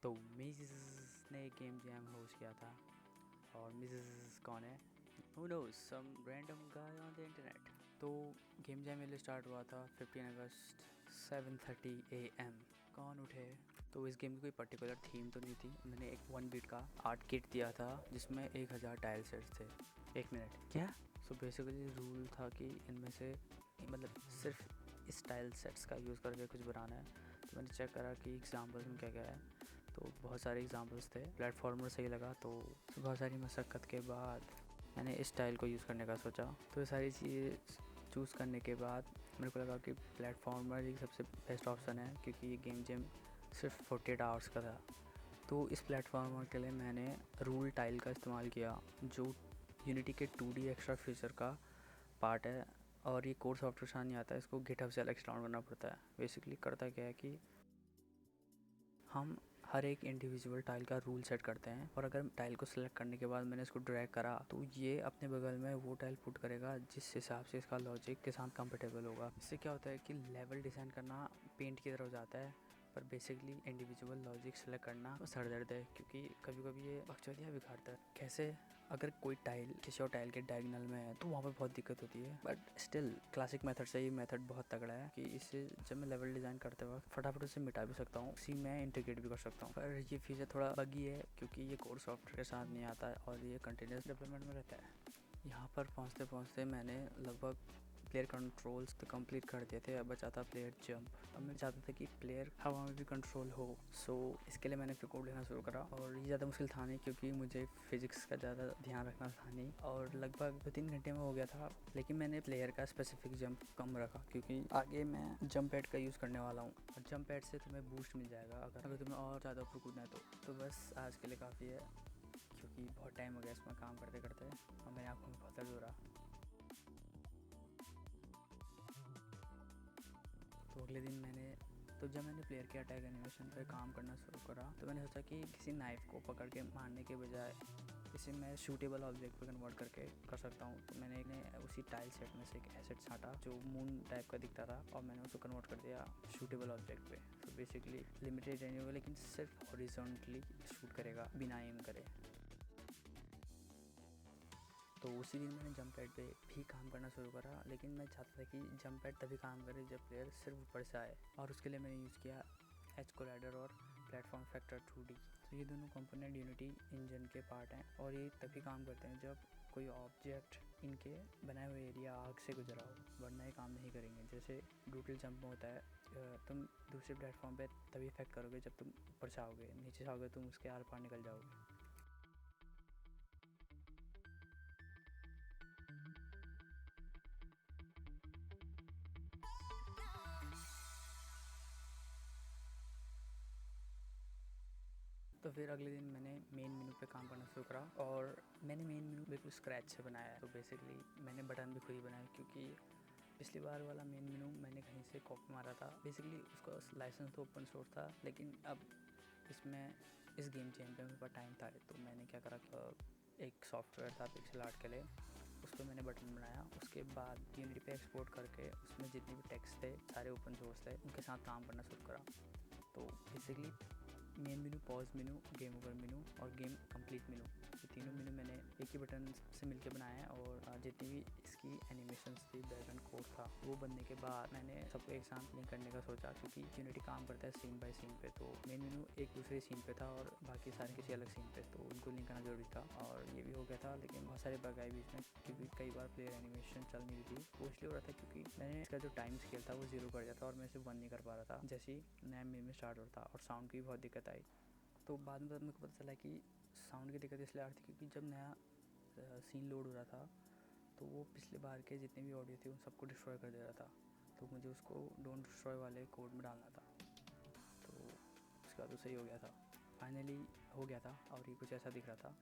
तो मिस ने game jam host किया था और मिस कौन है? Who knows, some random guy on the internet. तो गेम जैम मेरे लिए स्टार्ट हुआ था 15 अगस्त 7:30 AM। कौन उठे? तो इस गेम की कोई पर्टिकुलर थीम तो नहीं थी। मैंने एक 1 बीट का आर्ट किट दिया था जिसमें 1000 टाइल सेट्स थे। 1 मिनट क्या? सो बेसिकली रूल था कि इनमें से मतलब सिर्फ इस टाइल सेट्स का यूज़ करके कुछ बनाना है। तो मैंने चेक करा कि एग्जाम्पल्स में क्या क्या है, तो बहुत सारे एग्जाम्पल्स थे। प्लेटफॉर्मर सही लगा, तो बहुत सारी मशक्क़त के बाद मैंने इस स्टाइल को यूज़ करने का सोचा। तो ये सारी चीज़ चूज़ करने के बाद मेरे को लगा कि प्लेटफॉर्मर ही सबसे बेस्ट ऑप्शन है, क्योंकि ये गेम जेम सिर्फ 48 आवर्स का था। तो इस प्लेटफॉर्मर के लिए मैंने रूल टाइल का इस्तेमाल किया, जो यूनिटी के 2D एक्स्ट्रा फीचर का पार्ट है। और ये कोड सॉफ्टवेयर साथ नहीं आता है, इसको गिटहब से अलग इंस्टॉल करना पड़ता है। बेसिकली करता क्या है कि हम हर एक इंडिविजुअल टाइल का रूल सेट करते हैं, और अगर टाइल को सिलेक्ट करने के बाद मैंने इसको ड्रैग करा तो ये अपने बगल में वो टाइल पुट करेगा जिस हिसाब से इसका लॉजिक के साथ कंफर्टेबल होगा। इससे क्या होता है कि लेवल डिज़ाइन करना पेंट की तरह हो जाता है, पर बेसिकली इंडिविजुअल लॉजिक सेलेक्ट करना तो सर दर्द है, क्योंकि कभी कभी ये बकचोदियाँ बिगाड़ता है। कैसे? अगर कोई टाइल किसी और टाइल के डायगोनल में है तो वहाँ पर बहुत दिक्कत होती है, बट स्टिल क्लासिक मेथड से ये मेथड बहुत तगड़ा है कि इससे जब मैं लेवल डिज़ाइन करते वक्त फटाफट उसे मिटा भी सकता हूँ, उसी में इंटीग्रेट भी कर सकता हूँ। पर ये फीचर थोड़ा बगी है क्योंकि ये कोर सॉफ्टवेयर के साथ नहीं आता है और ये कंटिन्यूस डेवलपमेंट में रहता है। यहाँ पर पहुँचते पहुँचते मैंने लगभग प्लेयर कंट्रोल्स तो कंप्लीट कर दिए थे। अब बचा था प्लेयर जंप। अब मैं चाहता था कि प्लेयर हवा में भी कंट्रोल हो, सो इसके लिए मैंने फिर कोड लेना शुरू करा। और ये ज़्यादा मुश्किल था नहीं, क्योंकि मुझे फिजिक्स का ज़्यादा ध्यान रखना था नहीं, और लगभग 2-3 घंटे में हो गया था। लेकिन मैंने प्लेयर का स्पेसिफिक जंप कम रखा, क्योंकि आगे मैं जंप पैड का यूज़ करने वाला हूँ, और जंप पैड से तुम्हें बूस्ट मिल जाएगा अगर तुम्हें और ज़्यादा ऊपर कूदना है तो बस आज के लिए काफ़ी है, क्योंकि बहुत टाइम हो गया इसमें काम करते करते और मेरी आँखों में बहुत दर्द हो रहा। तो अगले दिन जब मैंने प्लेयर के अटैक एनिमेशन पर काम करना शुरू करा तो मैंने सोचा कि किसी नाइफ़ को पकड़ के मारने के बजाय इसे मैं शूटेबल ऑब्जेक्ट पर कन्वर्ट करके कर सकता हूँ। तो मैंने उसी टाइल सेट में से एक एसेट छांटा जो मून टाइप का दिखता था, और मैंने उसको कन्वर्ट कर दिया शूटेबल ऑब्जेक्ट पे। तो बेसिकली लिमिटेड रेंज होगा, लेकिन सिर्फ हॉरिजॉन्टली शूट करेगा बिना एम करे। तो उसी दिन मैंने जंप पैड पे भी काम करना शुरू करा, लेकिन मैं चाहता था कि जंप पैड तभी काम करे जब प्लेयर सिर्फ ऊपर से आए, और उसके लिए मैंने यूज़ किया एज कोलाइडर और प्लेटफॉर्म फैक्टर 2D। तो ये दोनों कंपोनेंट यूनिटी इंजन के पार्ट हैं, और ये तभी काम करते हैं जब कोई ऑब्जेक्ट इनके बनाए हुए एरिया आग से गुजरा हो, वरना ये काम नहीं करेंगे। जैसे ब्रूटल जंप में होता है, तुम दूसरे प्लेटफॉर्म पे तभी इफेक्ट करोगे जब तुम ऊपर से आओगे, नीचे से आओगे तुम उसके आर पार निकल जाओगे। तो फिर अगले दिन मैंने मेन मेनू पे काम करना शुरू करा, और मैंने मेन मेनू बिल्कुल स्क्रैच से बनाया है। तो बेसिकली मैंने बटन भी खुद ही बनाए, क्योंकि पिछली बार वाला मेन मेनू मैंने कहीं से कॉपी मारा था। बेसिकली उसका लाइसेंस तो ओपन सोर्स था, लेकिन अब इसमें इस गेम चेन पे मेरे पास टाइम था, तो मैंने क्या करा कि एक सॉफ्टवेयर था पिक्सल आर्ट के लिए, उस पर मैंने बटन बनाया। उसके बाद यूनिटी पे एक्सपोर्ट करके उसमें जितने भी टेक्स्ट थे सारे ओपन सोर्स थे, उनके साथ काम करना शुरू करा। तो बेसिकली मेन मेनू, पॉज मेनू, गेम ओवर मेनू और गेम कंप्लीट मेनू, ये तीनों मेनू मैंने एक ही बटन से मिलकर बनाया है। और जितनी भी इसकी एनिमेशंस थी, बैकग्राउंड कोड था, वो बनने के बाद मैंने सबको एक साथ लिंक करने का सोचा, क्योंकि यूनिटी काम करता है सीन बाय सीन पे। तो मेन मेनू एक दूसरे सीन पे था और बाकी सारे किसी अलग सीन पे, तो उनको लिंक करना जरूरी था, और ये भी हो गया था। लेकिन बहुत सारे बग आए बीच में, क्योंकि कई बार प्लेयर एनिमेशन चल नहीं रही थी। वो इसलिए हो रहा था क्योंकि मैंने इसका जो टाइम स्केल था वो 0 कर दिया था, और मैं इसे 1 नहीं कर पा रहा था जैसे ही नया मेन में स्टार्ट हो रहा था, और साउंड की भी बहुत दिक्कत आई। तो बाद में मेरे को पता चला कि साउंड की दिक्कत इसलिए आ रही थी क्योंकि जब नया सीन लोड हो रहा था तो वो पिछले बार के जितने भी ऑडियो थे उन सबको डिस्ट्रॉय कर दे रहा था। तो मुझे उसको डोंट डिस्ट्रॉय वाले कोड में डालना था। तो उसके बाद वो सही हो गया था, फाइनली हो गया था, और ये कुछ ऐसा दिख रहा था।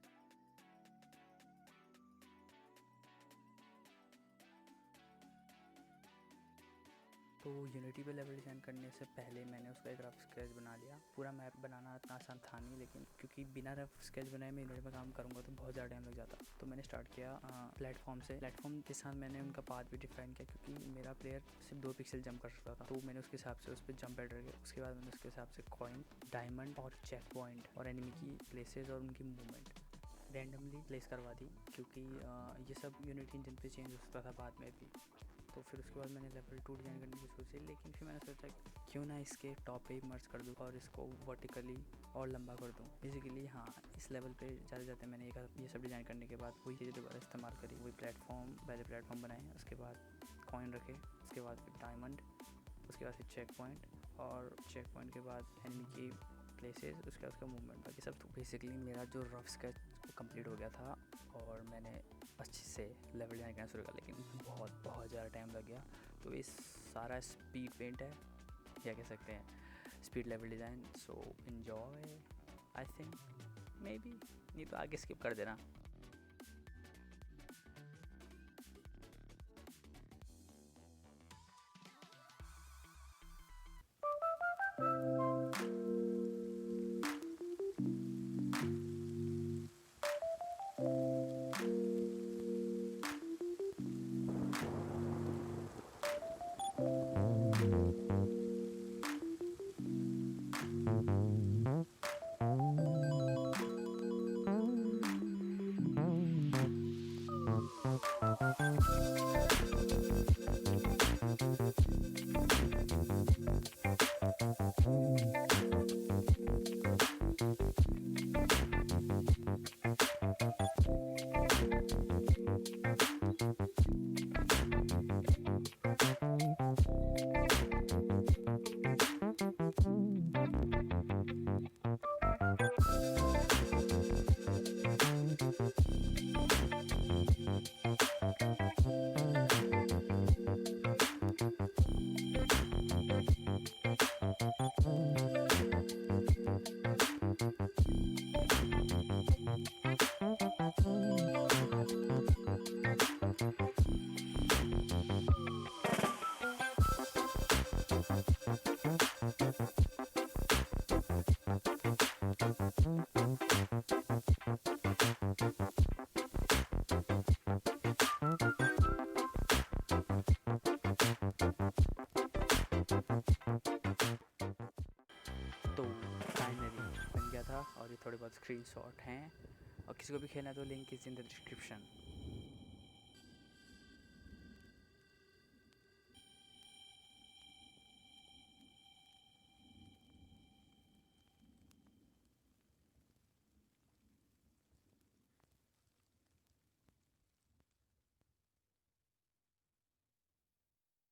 तो यूनिटी पे लेवल डिज़ाइन करने से पहले मैंने उसका एक रफ स्केच बना लिया। पूरा मैप बनाना इतना आसान था नहीं, लेकिन क्योंकि बिना रफ स्केच बनाए मैं यूनिटी में काम करूँगा तो बहुत ज़्यादा टाइम लग जाता। तो मैंने स्टार्ट किया प्लेटफॉर्म से। प्लेटफॉर्म के साथ मैंने उनका पाथ भी डिफाइन किया, क्योंकि मेरा प्लेयर सिर्फ 2 पिक्सल जंप कर सकता था, तो मैंने उसके हिसाब से उस पर जंप एड किया। उसके बाद मैंने उसके हिसाब से कॉइन, डायमंड और चेक पॉइंट और एनिमी की प्लेसेस और उनकी मूवमेंट रैंडमली प्लेस करवा दी, क्योंकि ये सब यूनिटी इंजन पे चेंज हो सकता था बाद में भी। तो फिर उसके बाद मैंने लेवल 2 डिज़ाइन करने की सोची, लेकिन फिर मैंने सोचा क्यों ना इसके टॉप पे ही मर्ज कर दूँ और इसको वर्टिकली और लंबा कर दूँ। बेसिकली हाँ, इस लेवल पे जाते जाते मैंने ये सब डिज़ाइन करने के बाद वही चीज़ें दोबारा इस्तेमाल करी। वही प्लेटफॉर्म, पहले प्लेटफॉर्म बनाए, उसके बाद कॉइन रखे, उसके बाद फिर डायमंड, उसके बाद फिर चेक पॉइंट, और चेक पॉइंट के बाद एनिमी की प्लेसेस, उसके बाद उसका मूवमेंट, बाकी सब। तो बेसिकली मेरा जो रफ स्केच कंप्लीट हो गया था और मैंने अच्छे से लेवल डिज़ाइन करना शुरू किया, लेकिन बहुत ज़्यादा टाइम लग गया। तो इस सारा स्पीड पेंट है, क्या कह सकते हैं, speed level design. So enjoy, I think, may be, नहीं तो आगे स्किप कर देना। तो फाइनली बन गया था, और ये थोड़े बहुत स्क्रीनशॉट हैं, और किसी को भी खेलना है तो link is in the description.